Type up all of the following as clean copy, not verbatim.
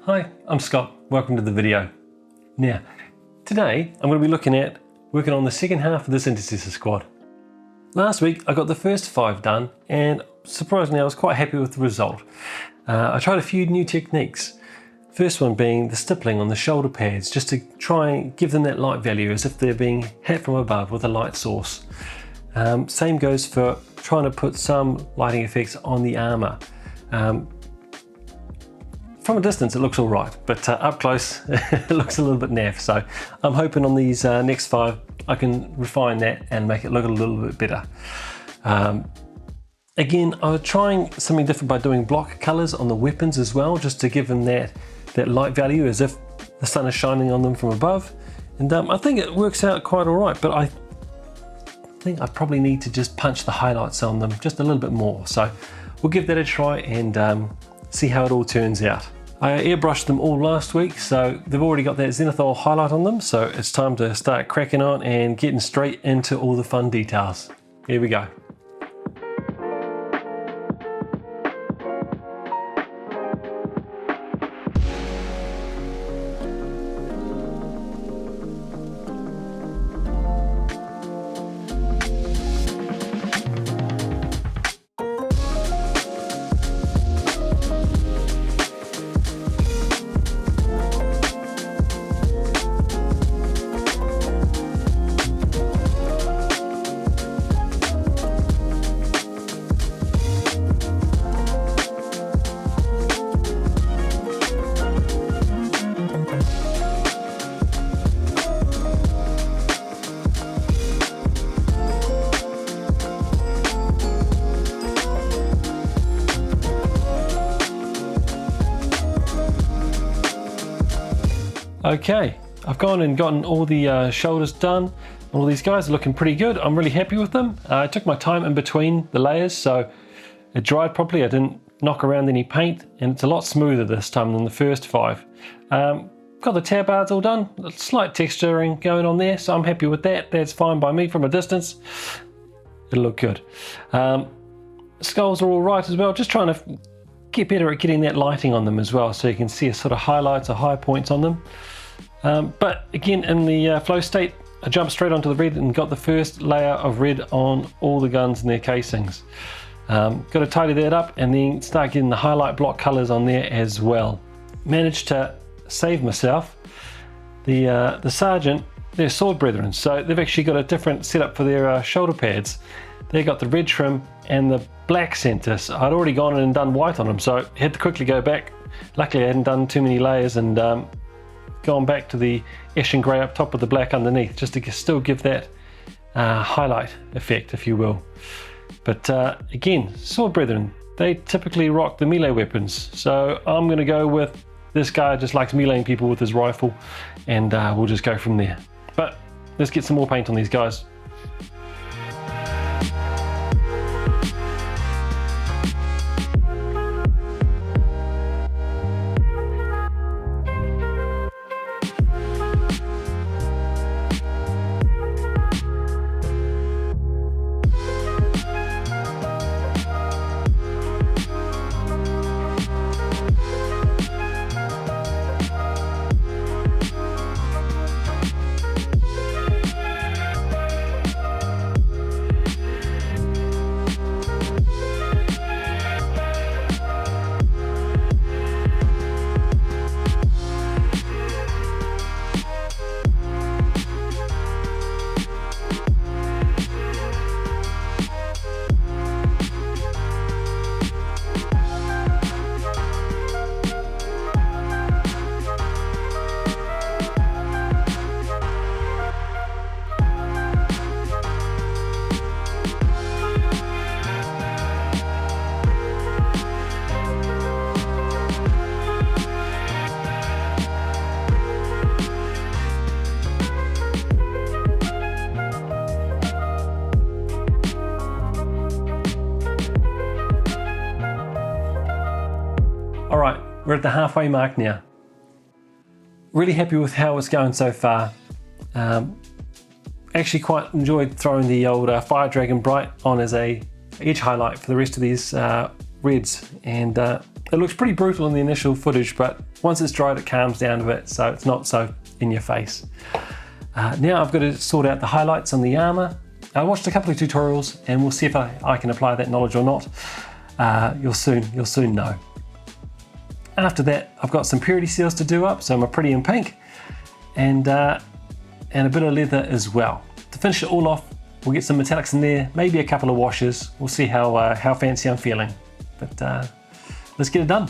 Hi, I'm Scott. Welcome to the video. Now, today I'm going to be working on the second half of this intercessor squad. Last week I got the first 5 done and surprisingly I was quite happy with the result. I tried a few new techniques. First one being the stippling on the shoulder pads, just to try and give them that light value as if they're being hit from above with a light source. Same goes for trying to put some lighting effects on the armour. From a distance it looks alright, but up close it looks a little bit naff, so I'm hoping on these next 5 I can refine that and make it look a little bit better. Again, I was trying something different by doing block colours on the weapons as well, just to give them that light value as if the sun is shining on them from above, and I think it works out quite alright, but I think I probably need to just punch the highlights on them just a little bit more, so we'll give that a try and see how it all turns out. I airbrushed them all last week, so they've already got that zenithal highlight on them, so it's time to start cracking on and getting straight into all the fun details. Here we go. Okay, I've gone and gotten all the shoulders done. All these guys are looking pretty good. I'm really happy with them. I took my time in between the layers, so it dried properly. I didn't knock around any paint, and it's a lot smoother this time than the first 5. Got the tabards all done, a slight texturing going on there, so I'm happy with that. That's fine by me from a distance. It'll look good. Skulls are all right as well, just trying to get better at getting that lighting on them as well, so you can see a sort of highlights or high points on them. But again, in the flow state, I jumped straight onto the red and got the first layer of red on all the guns and their casings. Got to tidy that up and then start getting the highlight block colours on there as well. Managed to save myself. The sergeant, they're sword brethren, so they've actually got a different setup for their shoulder pads. They got the red trim and the black centre. So I'd already gone in and done white on them, so I had to quickly go back. Luckily I hadn't done too many layers and gone back to the ash and grey up top with the black underneath, just to still give that highlight effect, if you will. But again, sword brethren, they typically rock the melee weapons, so I'm going to go with this guy. Just likes meleeing people with his rifle, and we'll just go from there. But let's get some more paint on these guys. Alright, we're at the halfway mark now. Really happy with how it's going so far. Actually quite enjoyed throwing the old Fire Dragon Bright on as a edge highlight for the rest of these reds, and It looks pretty brutal in the initial footage, but once it's dried it calms down a bit, so it's not so in your face. Now I've got to sort out the highlights on the armour. I watched a couple of tutorials and we'll see if I can apply that knowledge or not. You'll soon know. After that, I've got some purity seals to do up, so my pretty in pink, and a bit of leather as well. To finish it all off, we'll get some metallics in there, maybe a couple of washes. We'll see how fancy I'm feeling. But let's get it done.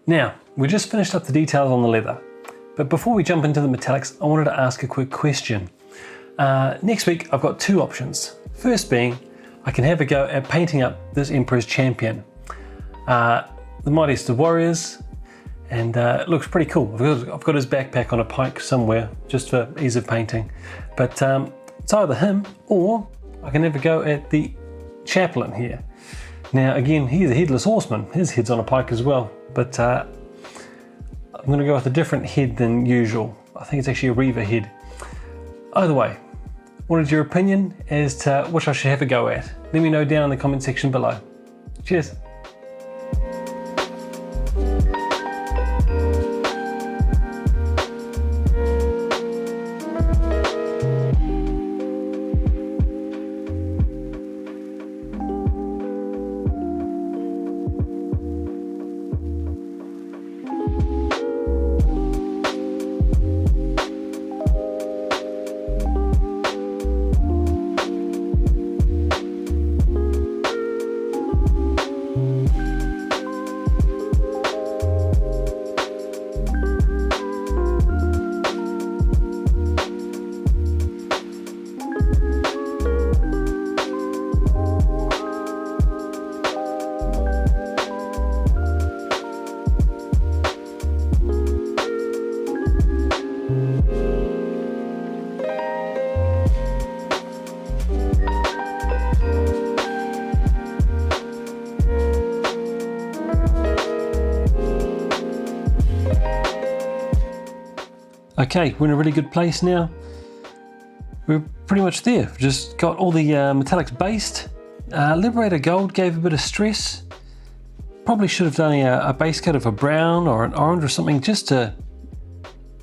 Now, we just finished up the details on the leather, but before we jump into the metallics, I wanted to ask a quick question. Next week, I've got two options. First being, I can have a go at painting up this Emperor's Champion, the mightiest of warriors, and it looks pretty cool. I've got his backpack on a pike somewhere, just for ease of painting. But it's either him, or I can have a go at the Chaplain here. Now again, he's a headless horseman, his head's on a pike as well, but I'm going to go with a different head than usual. I think it's actually a Reaver head. Either way, what is your opinion as to which I should have a go at? Let me know down in the comment section below. Cheers! Okay, we're in a really good place now. We're pretty much there. We've just got all the metallics based. Liberator Gold gave a bit of stress. Probably should have done a base coat of a brown or an orange or something just to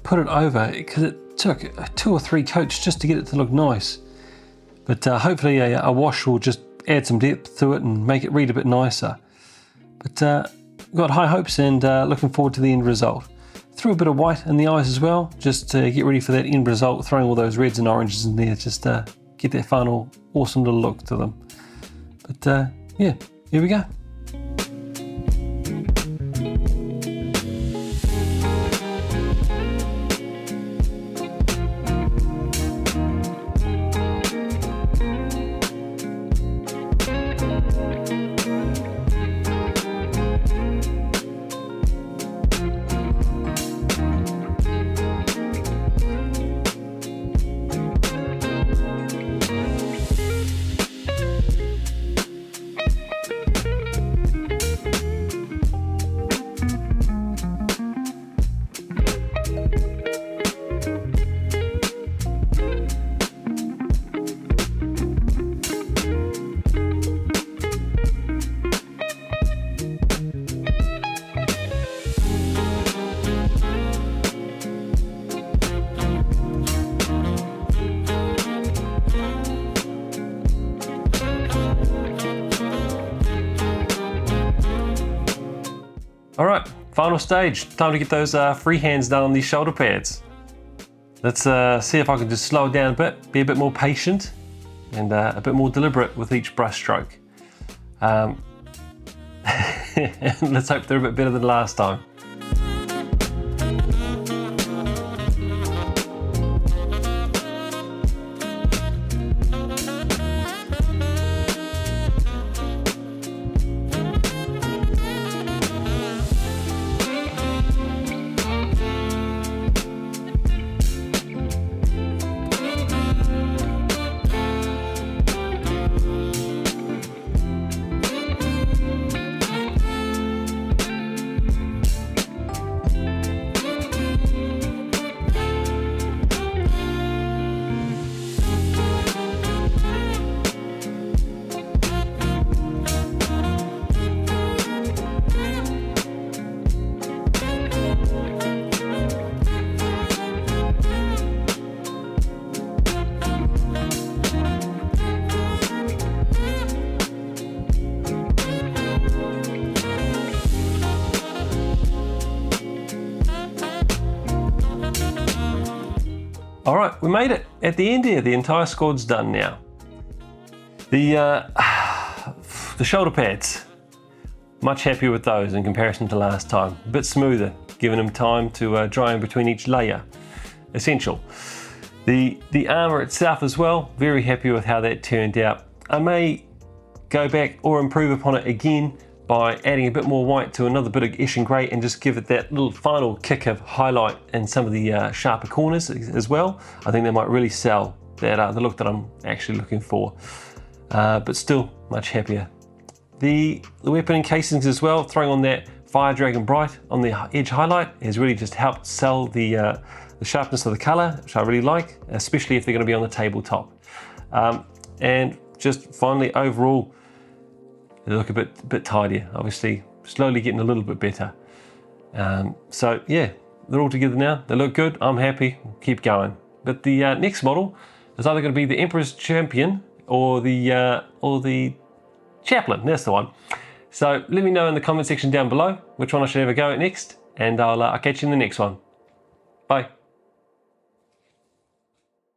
put it over, because it took 2 or 3 coats just to get it to look nice. But hopefully a wash will just add some depth to it and make it read a bit nicer. But got high hopes and looking forward to the end result. Threw a bit of white in the eyes as well, just to get ready for that end result, throwing all those reds and oranges in there, just to get that final awesome little look to them. But yeah, here we go. All right, final stage. Time to get those freehands done on these shoulder pads. Let's see if I can just slow it down a bit, be a bit more patient, and a bit more deliberate with each brush stroke. And let's hope they're a bit better than last time. All right, we made it at the end here. The entire squad's done now. The shoulder pads, much happier with those in comparison to last time. A bit smoother, giving them time to dry in between each layer. Essential. The armour itself as well, very happy with how that turned out. I may go back or improve upon it again by adding a bit more white to another bit of Eshin grey and just give it that little final kick of highlight in some of the sharper corners as well. I think that might really sell that the look that I'm actually looking for. But still much happier. The weapon and casings as well, throwing on that Fire Dragon Bright on the edge highlight has really just helped sell the sharpness of the colour, which I really like, especially if they're going to be on the tabletop. And just finally, overall, they look a bit tidier. Obviously, slowly getting a little bit better. So yeah, they're all together now. They look good. I'm happy. We'll keep going. But the next model is either going to be the Emperor's Champion or the Chaplain. That's the one. So let me know in the comment section down below which one I should have a go at next, and I'll catch you in the next one. Bye.